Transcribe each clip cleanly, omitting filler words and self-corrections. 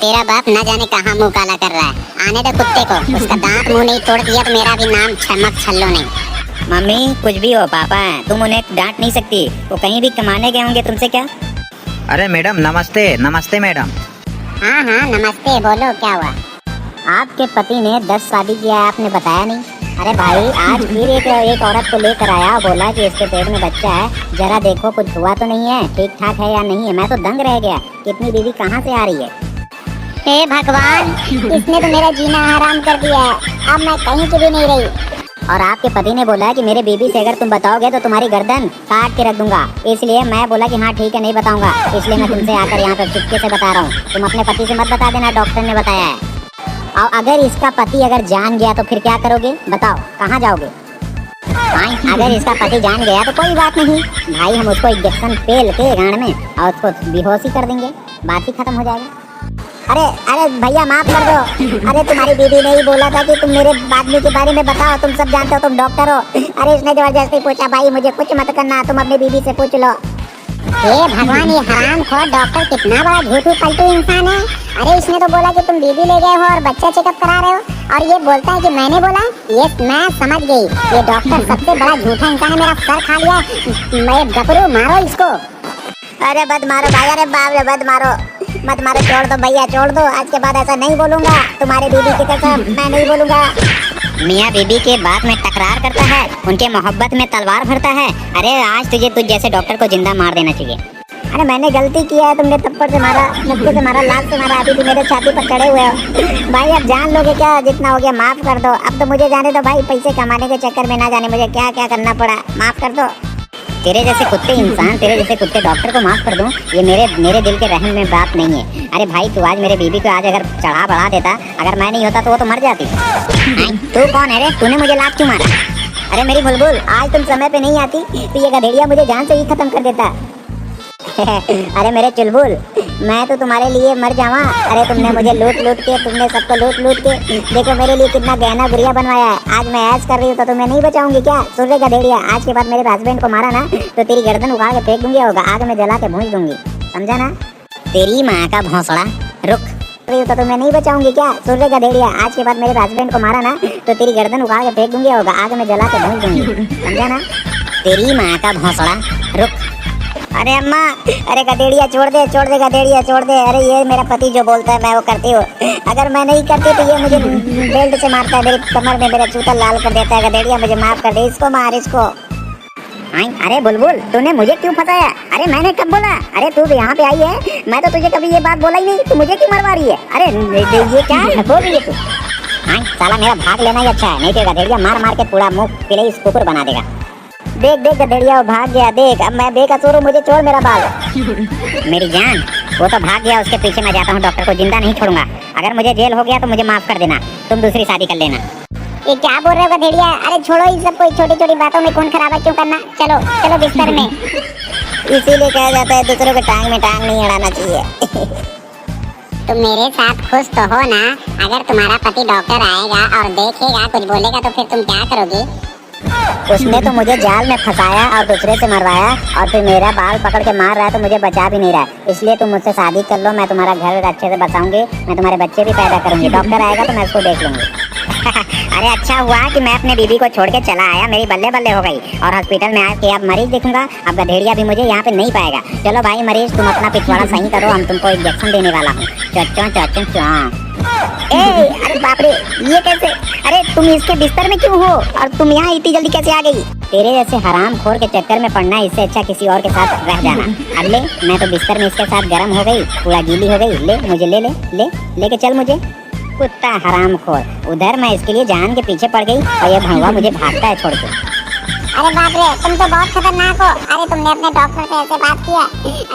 तेरा बाप न जाने कहाँ मुंह काला कर रहा है। आने दे कुत्ते को, उसका दांत मुंह नहीं तोड़ दिया तो मेरा भी नाम छमक छल्लो नहीं। मम्मी कुछ भी हो पापा है, तुम उन्हें डांट नहीं सकती, वो कहीं भी कमाने गए होंगे, तुमसे क्या। अरे मैडम नमस्ते। नमस्ते मैडम। हाँ हाँ नमस्ते, बोलो क्या हुआ। आपके पति ने 10 शादी किया है, आपने बताया नहीं। अरे भाई आज फिर एक औरत को लेकर आया, बोला कि इसके पेट में बच्चा है, जरा देखो कुछ हुआ तो नहीं है, ठीक ठाक है या नहीं है। मैं तो दंग रह गया, कितनी बीवी कहाँ से आ रही है। हे भगवान, इसने तो मेरा जीना हराम कर दिया है, अब मैं कहीं की भी नहीं रही। और आपके पति ने बोला कि मेरे बीबी से अगर तुम बताओगे तो तुम्हारी गर्दन काट के रख दूंगा, इसलिए मैं बोला कि हाँ ठीक है नहीं बताऊंगा, इसलिए मैं तुमसे आकर यहाँ पर चुपके से बता रहा हूँ। तुम अपने पति से मत बता देना, डॉक्टर ने बताया है। और अगर इसका पति अगर जान गया तो फिर क्या करोगे, बताओ कहाँ जाओगे। हाँ अगर इसका पति जान गया तो कोई बात नहीं भाई, हम उसको इंजेक्शन पेल के गांड में और उसको बेहोश ही कर देंगे, बात ही खत्म हो जाएगा। अरे अरे भैया माफ कर दो, अरे तुम्हारी बीबी ने ही बोला था कि तुम मेरे आदमी के बारे में बताओ, तुम सब जानते हो, तुम डॉक्टर हो। अरे इसने जबरदस्ती पूछा, भाई मुझे कुछ मत करना, तुम अपनी बीबी से पूछ लो। हे भगवान, ये हरामखोर डॉक्टर कितना बड़ा झूठू पलटू इंसान है। अरे इसने तो बोला कि तुम बीबी ले गए हो और बच्चा चेकअप करा रहे हो, और ये बोलता है कि मैंने बोला। ये मैं समझ गई, ये डॉक्टर सबसे बड़ा झूठा इंसान है, मेरा सर खा लिया। मैं गपरू, मारो इसको। अरे मत मारो भाई, अरे बाप रे मत मारो, मत मारो, छोड़ दो भैया छोड़ दो, आज के बाद ऐसा नहीं बोलूंगा, तुम्हारी बीबी की कसम मैं नहीं बोलूंगा। मियाँ बीबी के बात में टकरार करता है, उनके मोहब्बत में तलवार भरता है। अरे आज तुझे तुझ जैसे डॉक्टर को जिंदा मार देना चाहिए। अरे मैंने गलती किया है, तुमने थप्पड़ से मारा, मुक्के से मारा, लात से मारा, अभी भी मेरे छाती पर चढ़े हुए हो। भाई अब जान लोगे क्या, जितना हो गया माफ कर दो, अब तो मुझे जाने दो भाई, पैसे कमाने के चक्कर में ना जाने मुझे क्या क्या करना पड़ा, माफ कर दो। तेरे जैसे कुत्ते इंसान, तेरे जैसे कुत्ते डॉक्टर को माफ कर दूं, ये मेरे दिल के रहम में बात नहीं है। अरे भाई तू आज मेरे बीबी को आज अगर चढ़ा बढ़ा देता, अगर मैं नहीं होता तो वो तो मर जाती। तू कौन है रे, तूने मुझे लात क्यों मारा। अरे मेरी बुलबुल, आज तुम समय पे नहीं आती तो ये गधेड़िया मुझे जान से ही खत्म कर देता। अरे मेरे चुलबुल, मैं तो तुम्हारे लिए मर जावा। अरे तुमने मुझे लूट के, तुमने सबको लूट के देखो मेरे लिए कितना गहना गुड़िया बनवाया है। आज मैं ऐश कर रही हूँ तो तुम्हें नहीं बचाऊंगी क्या। सुन रे गधेड़िया, आज के बाद मेरे हस्बैंड को मारा ना तो तेरी गर्दन उखाड़ के फेंक दूंगी, होगा आग में जला के भूंज दूंगी, समझा ना। तेरी माँ का भौंसड़ा, रुक तो तुम्हें नहीं बचाऊंगी क्या। सुन रे गधेड़िया, आज के बाद मेरे हस्बैंड को मारा ना तो तेरी गर्दन उखाड़ के फेंक दूंगी, होगा आग में जला के भूंज दूंगी, समझा ना। तेरी माँ का भौंसड़ा, रुक। अरे अम्मा, अरे गधेड़िया छोड़ दे गधेड़िया छोड़ दे। अरे ये मेरा पति जो बोलता है मैं वो करती हूँ, अगर मैं नहीं करती तो ये मुझे बेल्ट से मारता है, मेरी कमर में मेरा जूता लाल कर देता है। गधेड़िया मुझे माफ कर दे, इसको मार इसको। अरे बुलबुल, तूने मुझे क्यों फंसाया। अरे मैंने कब बोला, अरे तू यहाँ पे आई है, मैं तो तुझे कभी ये बात बोला ही नहीं, तू मुझे क्यों मरवा रही है। अरे ये क्या बोल रही है तू। साला मेरा भाग लेना ही अच्छा है, नहीं तो गधेड़िया मार मार के पूरा मुंह पिले कुकुर बना देगा। देख देख गधेड़िया वो भाग गया, देख अब मैं बेकसूर हूँ, मुझे छोड़ मेरा बाल। मेरी जान, वो तो भाग गया, उसके पीछे मैं जाता हूँ, डॉक्टर को जिंदा नहीं छोड़ूंगा। अगर मुझे जेल हो गया तो मुझे माफ कर देना, तुम दूसरी शादी कर लेना। ये क्या बोल रहे हो गधेड़िया। अरे छोड़ो ये सब, कोई छोटी छोटी बातों में खून खराबा क्यों करना। चलो चलो बिस्तर में। इसीलिए कहा जाता है दूसरों के टांग में टांग नहीं अड़ाना चाहिए। तुम मेरे साथ खुश तो हो ना। अगर तुम्हारा पति डॉक्टर आएगा और देखेगा कुछ बोलेगा तो फिर तुम क्या करोगी। उसने तो मुझे जाल में फंसाया और दूसरे से मरवाया, और फिर मेरा बाल पकड़ के मार रहा है तो मुझे बचा भी नहीं रहा है। इसलिए तुम मुझसे शादी कर लो, मैं तुम्हारा घर अच्छे से बचाऊंगी, मैं तुम्हारे बच्चे भी पैदा करूंगी, डॉक्टर आएगा तो मैं उसको देख लूंगी। अरे अच्छा हुआ कि मैं अपने बीबी को छोड़ के चला आया, मेरी बल्ले बल्ले हो गई, और हॉस्पिटल में आके अब मरीज देखूंगा, अब गधेड़िया भी मुझे यहाँ पे नहीं पाएगा। चलो भाई मरीज, तुम अपना पिछवाड़ा सही करो, हम तुमको इंजेक्शन देने वाला हूँ। अरे बाप रे, ये कैसे। अरे तुम इसके बिस्तर में क्यों हो, और तुम यहाँ इतनी जल्दी कैसे आ गई। तेरे जैसे हरामखोर के चक्कर में पड़ना, इससे अच्छा किसी और के साथ रह जाना। अब ले, मैं तो बिस्तर में इसके साथ गर्म हो गई, पूरा गीली हो गई, ले मुझे लेके चल मुझे। कुत्ता हरामखोर, उधर मैं इसके लिए जान के पीछे पड़ गई और ये भगवा मुझे भागता है छोड़ के। अरे बाप रे, तुम तो बहुत खतरनाक हो। अरे तुमने अपने डॉक्टर से ऐसे बात किया।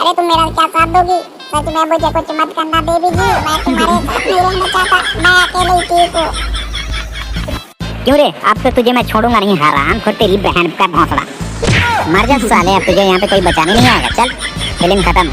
अरे तुम मेरा क्या साथ दोगी। सच में मुझे कुछ मत करना बेबी जी, मैं तुम्हारे साथ नहीं रहना चाहता, मैं अकेले ही ठीक हूँ। क्यों रे, अब तो तुझे मैं छोड़ूंगा नहीं, हरामखोर, तेरी बहन का भौंसड़ा। मर जा साले, अब तुझे यहाँ पे कोई बचाने नहीं आएगा। चल, फिल्म खत्म।